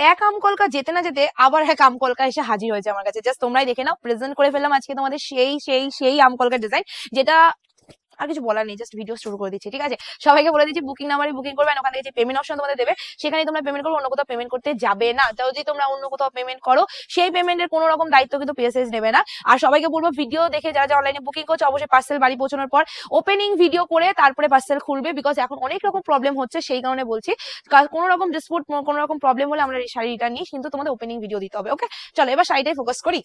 এক আমকলকা যেতে না যেতে আবার এক আমকলকা এসে হাজির হয়েছে আমার কাছে। জাস্ট তোমরাই দেখে নাও, প্রেজেন্ট করে ফেললাম আজকে তোমাদের সেই আমকলকার ডিজাইন, যেটা আর কিছু বলার নেই, জাস্ট ভিডিও শুরু করে দিচ্ছি। ঠিক আছে, সবাইকে বলে দিচ্ছি বুকিং নাম্বারে বুকিং করবেন, ওখান থেকে যে পেমেন্ট অপশন তোমাদের দেবে সেখানে তোমরা পেমেন্ট করবে, অন্য কোথাও পেমেন্ট করতে যাবে না। তাও যদি তোমরা অন্য কোথাও পেমেন্ট করো সেই পেমেন্টের কোনো রকম দায়িত্ব কিন্তু পিএসএস নেবে না। আর সবাইকে বলবো ভিডিও দেখে যারা অনলাইনে বুকিং করছে অবশ্যই পার্সেল বাড়ি পৌঁছানোর পর ওপেনিং ভিডিও করে তারপরে পার্সেল খুলবে, বিকজ এখন অনেক রকম প্রবলেম হচ্ছে, সেই কারণে বলছি। কোনো রকম ডিসপুট কোনো রকম প্রবলেম হলে আমরা শাড়ি রিটার্ন নিই, কিন্তু তোমাদের ওপেনিং ভিডিও দিতে হবে। ওকে, চলো এবার শাড়িটাই ফোকাস করি।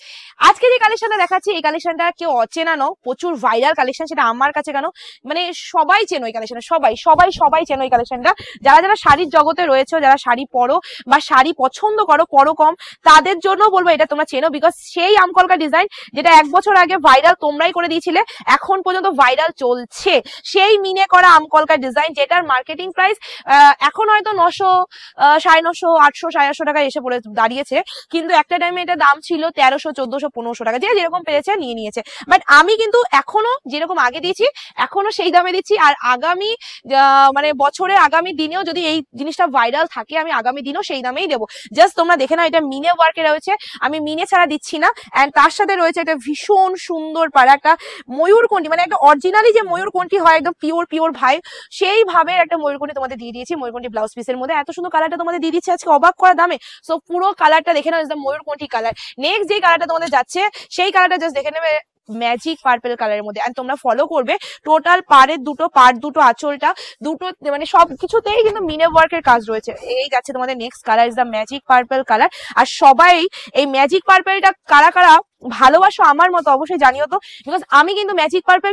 আজকে যে কালেকশনটা দেখাচ্ছি এই কালেকশনটা কেউ অচেনা নও, প্রচুর ভাইরাল কালেকশন, সেটা আমার কাছে কেন মানে সবাই চেনো এই কালেকশন, সবাই চেনো এই কালেকশনটা। যারা শাড়ির জগতে রয়েছে, যারা শাড়ি পরো বা শাড়ি পছন্দ করো, পরো কম, তাদের জন্য বলবো এটা তোমরা চেনো, বিকজ সেই আমকলকা ডিজাইন যেটা 1 বছর আগে ভাইরাল তোমরাই করে দিয়েছিলে, এখন পর্যন্ত ভাইরাল চলছে, সেই মিনে করা আমকলকা ডিজাইন, যেটার মার্কেটিং প্রাইস এখন হয়তো 900, 950, 800, 850 টাকা এসে পড়ে দাঁড়িয়েছে, কিন্তু একটা টাইমে এটা দাম ছিল 1300, 1400, 1500 টাকা, যে যেরকম পেরেছে নিয়ে নিয়েছে। বাট আমি কিন্তু এখনো যেরকম আগে দিয়েছি এখনো সেই দামে দিচ্ছি, আর আগামী মানে বছরের আগামী দিনেও যদি এই জিনিসটা ভাইরাল থাকে আমি আগামী দিনেও সেই দামেই দেবো। জাস্ট তোমরা দেখে নাও, এটা মিনে ওয়ার্কে রয়েছে, আমি মিনে ছাড়া দিচ্ছি না। এন্ড তার সাথে রয়েছে এটা ভীষণ সুন্দর পাড়া একটা ময়ূরকণ্ঠী, মানে একটা অরিজিনালি যে ময়ূরকণ্ঠী হয় একদম পিওর ভাই, সেইভাবে একটা ময়ূরকণ্ঠী তোমাদের দিয়ে দিয়েছি, ময়ূরকণ্ঠী ব্লাউজ পিসের মধ্যে এত সুন্দর কালারটা তোমাদের দিয়ে দিচ্ছি আজকে অবাক করা দামে। সো পুরো কালারটা দেখে নাও, ময়ূরকণ্ঠী কালার। নেক্সট যে কালারটা তোমাদের যাচ্ছে সেই কালারটা জাস্ট দেখে নেবে, ম্যাজিক পার্পল কালারের মধ্যে। এন্ড তোমরা ফলো করবে টোটাল পার্ট দুটো আঁচলটা দুটো মানে সবকিছুতেই কিন্তু মিনে ওয়ার্কের কাজ রয়েছে। এই যাচ্ছে তোমাদের next colour is the magic purple colour. আর সবাই এই ম্যাজিক পার্পলটা কারা কারা ভালোবাসো আমার মতো অবশ্যই জানিও তো, বিকজ আমি কিন্তু ম্যাজিক পার্পল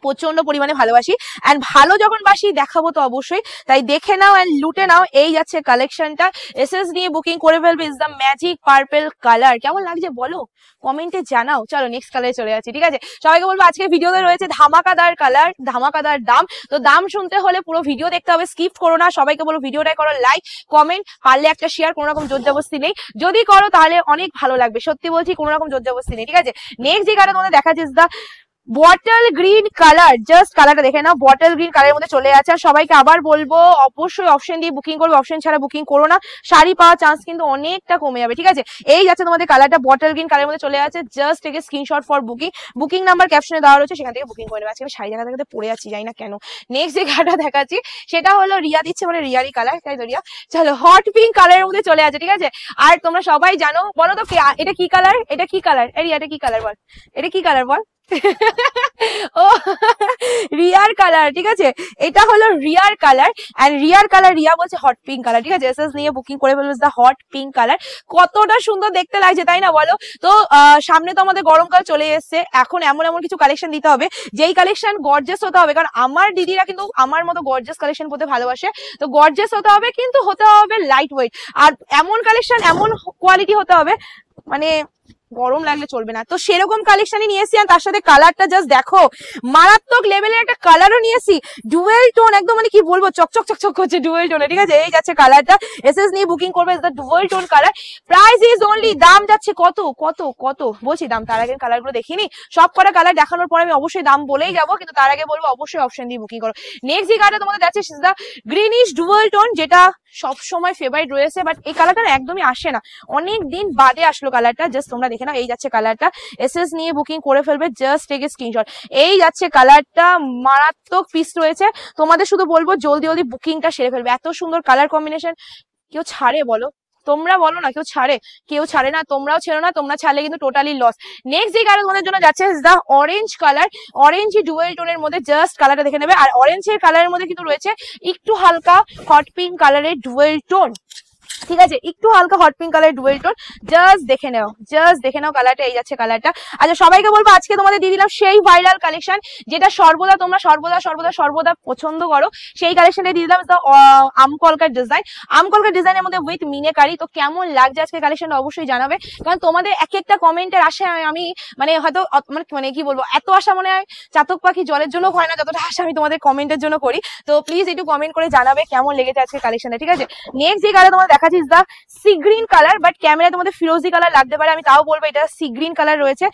প্রচন্ড পরিমাণে ভালোবাসি, এন্ড ভালো যখন বাসি দেখাবো তো অবশ্যই, তাই দেখে নাও এন্ড লুটে নাও। এই যাচ্ছে কালেকশনটা, এসএস নিয়ে বুকিং করে ফেলবে, is the magic purple colour. কেমন লাগছে বলো, কমেন্টে জানাও। চলো নেক্সট কালারে চলে যাচ্ছি। ঠিক আছে, সবাইকে বলবো আজকে ভিডিওতে রয়েছে ধামাকাদার কালার, ধামাকাদার দাম। তো দাম শুনতে হলে পুরো ভিডিও দেখতে হবে, স্কিপ করো না। সবাইকে বলবো ভিডিওটা করো লাইক, কমেন্ট, পারলে একটা শেয়ার, কোনো রকম জোরজবস্তি নেই, যদি করো তাহলে অনেক ভালো লাগবে, সত্যি বলছি, কোনো রকম জোরজবস্তি নেই। ঠিক আছে, নেক্সট যে কালার তোমাদের দেখাচ্ছে is the bottle green colour. Just কালারটা দেখে নাও, বটল গ্রিন কালারের মধ্যে চলে যাচ্ছে। আর সবাইকে আবার বলবো অবশ্যই অপশন দিয়ে বুকিং করবে, অপশন ছাড়া বুকিং করো না, শাড়ি পাওয়ার চান্স কিন্তু অনেকটা কমে যাবে। ঠিক আছে, এই যাচ্ছে তোমাদের কালারটা বটল গ্রিন কালারের মধ্যে চলে যাচ্ছে। জাস্ট থেকে screenshot for booking, booking number ক্যাপশনে দেওয়া রয়েছে, সেখান থেকে বুকিং করে নেবে। আজকে আমি শাড়ি দেখাতে পরে যাচ্ছি, জানি না কেন। নেক্সট যে কালারটা দেখাচ্ছি সেটা হলো রিয়া দিচ্ছে, মানে রিয়ারি কালার, তাই তো রিয়া। চলো হট পিঙ্ক কালারের মধ্যে চলে যাচ্ছে। ঠিক আছে, আর তোমরা সবাই জানো, বলো তো এটা কি কালার, এটা কি কালার, রিয়া এটা কি কালার বল, এটা কি কালার বল। ও রিয়ার কালার। ঠিক আছে, এটা হলো রিয়ার কালার, এন্ড রিয়ার কালার রিয়া বলছে হট পিঙ্ক কালার। ঠিক আছে, এসএস নিয়ে বুকিং করে ফেলবে, দা হট পিঙ্ক কালার। কতটা সুন্দর দেখতে লাগছে তাই না বলো তো। সামনে তো আমাদের গরমকাল চলে এসছে, এখন এমন এমন কিছু কালেকশন দিতে হবে যেই কালেকশন গর্জিয়াস হতে হবে, কারণ আমার দিদিরা কিন্তু আমার মতো গর্জিয়াস কালেকশন পরতে ভালোবাসে। তো গর্জিয়াস হতে হবে, কিন্তু হতে হবে লাইট ওয়েট, আর এমন কালেকশন এমন কোয়ালিটি হতে হবে মানে গরম লাগলে চলবে না। তো সেরকম কালেকশনই নিয়েছি, আর তার সাথে কালারটা জাস্ট দেখো, মারাত্মক লেভেলের একটা কালারও নিয়েছি, ডুয়েল টোন, একদম মানে কি বলবো চকচক চকচক করছে ডুয়েল টোনে। ঠিক আছে, এই যাচ্ছে কালারটা, এসএস নিয়ে বুকিং করবে, the dual tone colour. Price is only, দাম যাচ্ছে কত কত কত বলছি দাম, তার আগে কালারগুলো দেখিনি, সব কটা কালার দেখানোর পর আমি অবশ্যই দাম বলেই যাবো, কিন্তু তার আগে বলবো অবশ্যই অপশন দিয়ে বুকিং করো। নেক্সট যে কালারটা তোমাদের যাচ্ছে দ্য গ্রিনিশ ডুয়েল টোন, যেটা সবসময় ফেভারিট রয়েছে, বাট এই কালারটা একদমই আসে না, অনেক দিন বাদে আসলো কালারটা। জাস্ট তোমরা দেখে নাও, এই যাচ্ছে কালারটা, এসএস নিয়ে বুকিং করে ফেলবে, জাস্ট টেক এ স্ক্রিনশট। এই যাচ্ছে কালারটা, মারাত্মক পিস রয়েছে, তোমাদের শুধু বলবো জলদি জলদি বুকিংটা সেরে ফেলবে। এত সুন্দর কালার কম্বিনেশন, কেউ ছাড়ে বলো, তোমরা বলো না, কেউ ছাড়ে? কেউ ছাড়ে না, তোমরাও ছেড়ো না, তোমরা ছাড়লে কিন্তু টোটালি লস। নেক্সট যে কালার তোমাদের জন্য যাচ্ছে দা অরেঞ্জ কালার, অরেঞ্জ ডুয়েল টোনের মধ্যে, জাস্ট কালারটা দেখে নেবে। আর অরেঞ্জের কালারের মধ্যে কিন্তু রয়েছে একটু হালকা হট পিঙ্ক কালারের ডুয়েল টোন। ঠিক আছে, একটু হালকা hot pink colour dual tone, just দেখে নাও কালারটা। এই যাচ্ছে কালারটা। আচ্ছা সবাইকে বলবো আজকে তোমাদের দিয়ে দিলাম সেই ভাইরাল কালেকশন, যেটা সর্বদা তোমরা সর্বদা পছন্দ করো, সেই কালেকশনটা দিয়ে দিলাম আমকলকার ডিজাইন, আমকলকার ডিজাইনের মধ্যে উইথ মিনেকারি। তো কেমন লাগছে আজকে কালেকশনটা অবশ্যই জানাবে, কারণ তোমাদের এক একটা কমেন্টের আশায় আমি মানে হয়তো মানে কি বলবো, এত আশা মনে হয় চাতক পাখি জলের জন্য হয় না, যতটা আশা আমি তোমাদের কমেন্টের জন্য করি। তো প্লিজ একটু কমেন্ট করে জানাবে কেমন লেগেছে আজকে কালেকশনটা। ঠিক আছে, নেক্সট যে কালার তোমাদের দেখা কাছে is the sea green colour, but ক্যামেরায় তোমাদের ফিরোজি কালার লাগতে পারে, আমি তাও বলবো এটা সি গ্রিন কালার রয়েছে।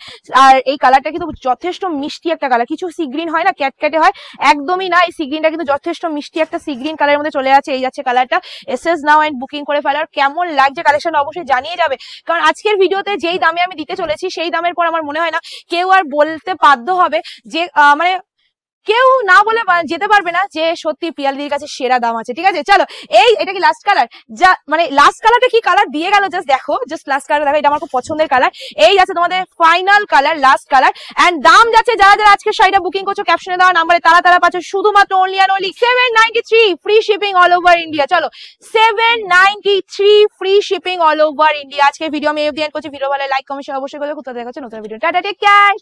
আর এই কালারটা কিন্তু যথেষ্ট মিষ্টি একটা কালার, কিছু সি গ্রিন হয় না ক্যাটক্যাটে হয়, একদমই না, এই সি গ্রিনটা কিন্তু যথেষ্ট মিষ্টি একটা সি গ্রিন কালারের মধ্যে চলে আছে। এই যাচ্ছে কালারটা, এসএস নাও এন্ড বুকিং করে ফেলার। কেমন লাগছে কালেকশনটা অবশ্যই জানিয়ে যাবে, কারণ আজকের ভিডিওতে যেই দামে আমি দিতে চলেছি সেই দামের পর আমার মনে হয় না কেউ আর বলতে বাধ্য হবে যে মানে কেউ না বলে যেতে পারবে না যে সত্যি পিয়ালিদির কাছে সেরা দাম আছে। ঠিক আছে, চলো এটা কি লাস্ট কালার, যা মানে লাস্ট কালারটা কি কালার দিয়ে গেল, জাস্ট দেখো, জাস্ট লাস্ট কালার দেখো, এটা আমার খুব পছন্দের কালার। এই যাচ্ছে তোমাদের final colour, last colour, and দাম যাচ্ছে যারা যারা আজকে শাড়িটা বুকিং করছো ক্যাপশনে দেওয়া নাম্বারে তারা তারা পাচ্ছ শুধুমাত্র only and only 793 free shipping all over India. চলো 793 free shipping all over India. আজকে ভিডিও আমি এফ করছি, ভিডিও ভালো লাইক কমেন্ট অবশ্যই করে কোথাও দেখা হচ্ছে নতুন ভিডিও। Tata, take care.